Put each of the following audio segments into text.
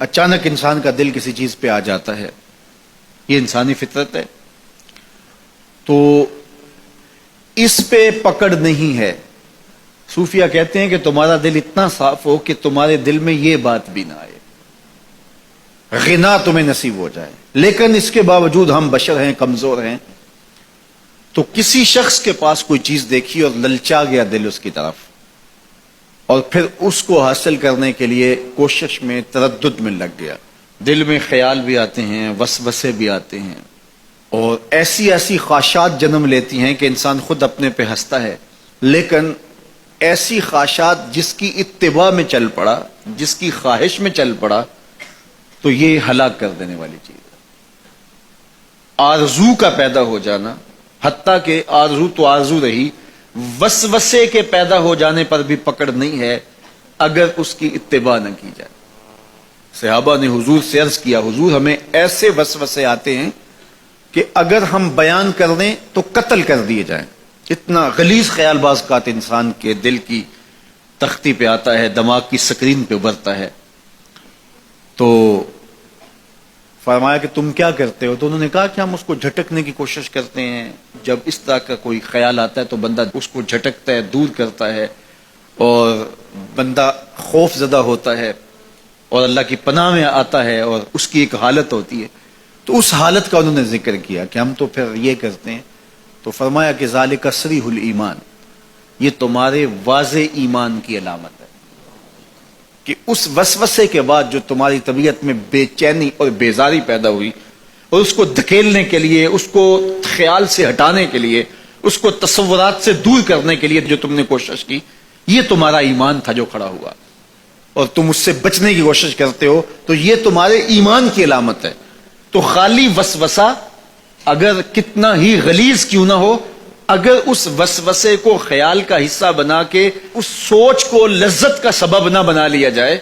اچانک انسان کا دل کسی چیز پہ آ جاتا ہے، یہ انسانی فطرت ہے، تو اس پہ پکڑ نہیں ہے۔ صوفیہ کہتے ہیں کہ تمہارا دل اتنا صاف ہو کہ تمہارے دل میں یہ بات بھی نہ آئے، غنا تمہیں نصیب ہو جائے، لیکن اس کے باوجود ہم بشر ہیں، کمزور ہیں، تو کسی شخص کے پاس کوئی چیز دیکھی اور للچا گیا دل اس کی طرف، اور پھر اس کو حاصل کرنے کے لیے کوشش میں، تردد میں لگ گیا، دل میں خیال بھی آتے ہیں، وسوسے بھی آتے ہیں، اور ایسی ایسی خواہشات جنم لیتی ہیں کہ انسان خود اپنے پہ ہنستا ہے، لیکن ایسی خواہشات جس کی اتباع میں چل پڑا، جس کی خواہش میں چل پڑا، تو یہ ہلاک کر دینے والی چیز ہے۔ آرزو کا پیدا ہو جانا، حتیٰ کہ آرزو تو آرزو رہی، وسوسے کے پیدا ہو جانے پر بھی پکڑ نہیں ہے اگر اس کی اتباع نہ کی جائے۔ صحابہ نے حضور سے عرض کیا، حضور ہمیں ایسے وسوسے آتے ہیں کہ اگر ہم بیان کر دیں تو قتل کر دیے جائیں، اتنا غلیظ خیال بعض اوقات انسان کے دل کی تختی پہ آتا ہے، دماغ کی سکرین پہ ابھرتا ہے۔ تو فرمایا کہ تم کیا کرتے ہو؟ تو انہوں نے کہا کہ ہم اس کو جھٹکنے کی کوشش کرتے ہیں، جب اس طرح کا کوئی خیال آتا ہے تو بندہ اس کو جھٹکتا ہے، دور کرتا ہے، اور بندہ خوف زدہ ہوتا ہے اور اللہ کی پناہ میں آتا ہے، اور اس کی ایک حالت ہوتی ہے۔ تو اس حالت کا انہوں نے ذکر کیا کہ ہم تو پھر یہ کرتے ہیں۔ تو فرمایا کہ ذالک صریح الایمان، یہ تمہارے واضح ایمان کی علامت ہے کہ اس وسوسے کے بعد جو تمہاری طبیعت میں بے چینی اور بیزاری پیدا ہوئی، اور اس کو دھکیلنے کے لیے، اس کو خیال سے ہٹانے کے لیے، اس کو تصورات سے دور کرنے کے لیے جو تم نے کوشش کی، یہ تمہارا ایمان تھا جو کھڑا ہوا، اور تم اس سے بچنے کی کوشش کرتے ہو، تو یہ تمہارے ایمان کی علامت ہے۔ تو خالی وسوسہ اگر کتنا ہی غلیظ کیوں نہ ہو، اگر اس وسوسے کو خیال کا حصہ بنا کے اس سوچ کو لذت کا سبب نہ بنا لیا جائے،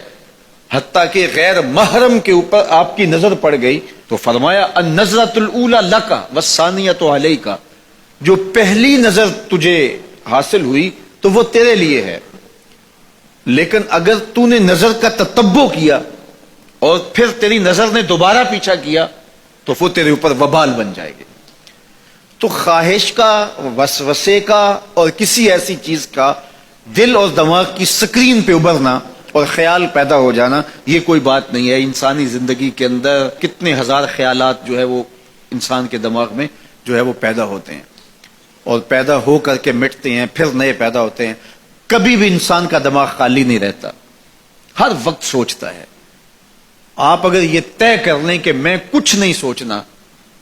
حتیٰ کہ غیر محرم کے اوپر آپ کی نظر پڑ گئی، تو فرمایا النظرۃ الاولی لک والثانیۃ علیک، جو پہلی نظر تجھے حاصل ہوئی تو وہ تیرے لیے ہے، لیکن اگر تو نے نظر کا تتبع کیا اور پھر تیری نظر نے دوبارہ پیچھا کیا تو وہ تیرے اوپر وبال بن جائے گی۔ تو خواہش کا، وسوسے کا، اور کسی ایسی چیز کا دل اور دماغ کی سکرین پہ ابھرنا اور خیال پیدا ہو جانا، یہ کوئی بات نہیں ہے۔ انسانی زندگی کے اندر کتنے ہزار خیالات جو ہے وہ انسان کے دماغ میں جو ہے وہ پیدا ہوتے ہیں، اور پیدا ہو کر کے مٹتے ہیں، پھر نئے پیدا ہوتے ہیں۔ کبھی بھی انسان کا دماغ خالی نہیں رہتا، ہر وقت سوچتا ہے۔ آپ اگر یہ طے کر لیں کہ میں کچھ نہیں سوچنا،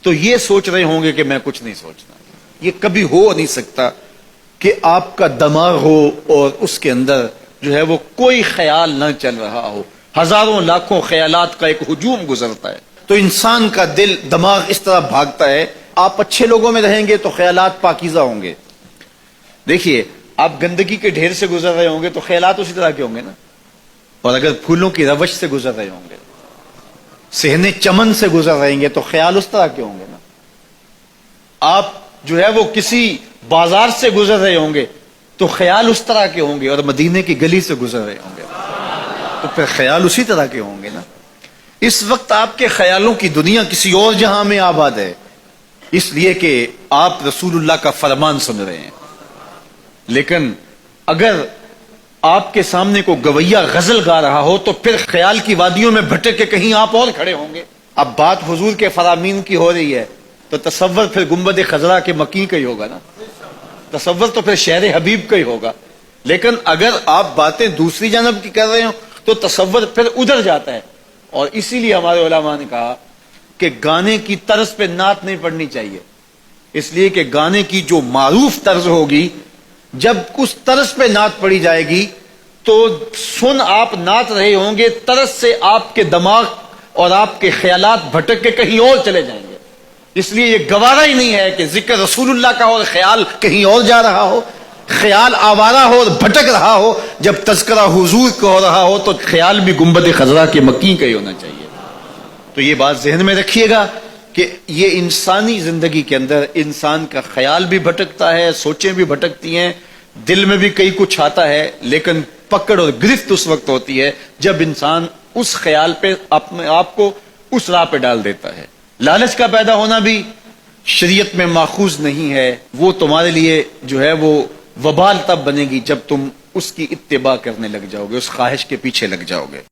تو یہ سوچ رہے ہوں گے کہ میں کچھ نہیں سوچنا۔ یہ کبھی ہو نہیں سکتا کہ آپ کا دماغ ہو اور اس کے اندر جو ہے وہ کوئی خیال نہ چل رہا ہو، ہزاروں لاکھوں خیالات کا ایک ہجوم گزرتا ہے۔ تو انسان کا دل، دماغ اس طرح بھاگتا ہے۔ آپ اچھے لوگوں میں رہیں گے تو خیالات پاکیزہ ہوں گے۔ دیکھیے، آپ گندگی کے ڈھیر سے گزر رہے ہوں گے تو خیالات اسی طرح کے ہوں گے نا، اور اگر پھولوں کی روش سے گزر رہے ہوں گے، صحن چمن سے گزر رہیں گے تو خیال اس طرح کے ہوں گے نا۔ آپ جو ہے وہ کسی بازار سے گزر رہے ہوں گے تو خیال اس طرح کے ہوں گے، اور مدینے کی گلی سے گزر رہے ہوں گے تو پھر خیال اسی طرح کے ہوں گے نا۔ اس وقت آپ کے خیالوں کی دنیا کسی اور جہاں میں آباد ہے، اس لیے کہ آپ رسول اللہ کا فرمان سن رہے ہیں، لیکن اگر آپ کے سامنے کو گویا غزل گا رہا ہو تو پھر خیال کی وادیوں میں بھٹک کے کہیں آپ اور کھڑے ہوں گے۔ اب بات حضور کے فرامین کی ہو رہی ہے تو تصور پھر گنبد خضرا کے مکی کا ہی ہوگا نا، تصور تو پھر شہر حبیب کا ہی ہوگا۔ لیکن اگر آپ باتیں دوسری جانب کی کر رہے ہو تو تصور پھر ادھر جاتا ہے، اور اسی لیے ہمارے علماء نے کہا کہ گانے کی طرز پہ نعت نہیں پڑھنی چاہیے، اس لیے کہ گانے کی جو معروف طرز ہوگی، جب اس طرز پہ نعت پڑھی جائے گی تو سن آپ نعت رہے ہوں گے، طرز سے آپ کے دماغ اور آپ کے خیالات بھٹک کے کہیں اور چلے جائیں گے۔ اس لیے یہ گوارا ہی نہیں ہے کہ ذکر رسول اللہ کا اور خیال کہیں اور جا رہا ہو، خیال آوارہ ہو اور بھٹک رہا ہو، جب تذکرہ حضور کا ہو رہا ہو تو خیال بھی گنبد خضرا کے مکی کا ہی ہونا چاہیے۔ تو یہ بات ذہن میں رکھیے گا کہ یہ انسانی زندگی کے اندر انسان کا خیال بھی بھٹکتا ہے، سوچیں بھی بھٹکتی ہیں، دل میں بھی کئی کچھ آتا ہے، لیکن پکڑ اور گرفت اس وقت ہوتی ہے جب انسان اس خیال پہ اپنے آپ کو اس راہ پہ ڈال دیتا ہے. لالچ کا پیدا ہونا بھی شریعت میں ماخوذ نہیں ہے. وہ تمہارے لیے جو ہے وہ وبال تب بنے گی جب تم اس کی اتباع کرنے لگ جاؤ گے, اس خواہش کے پیچھے لگ جاؤ گے.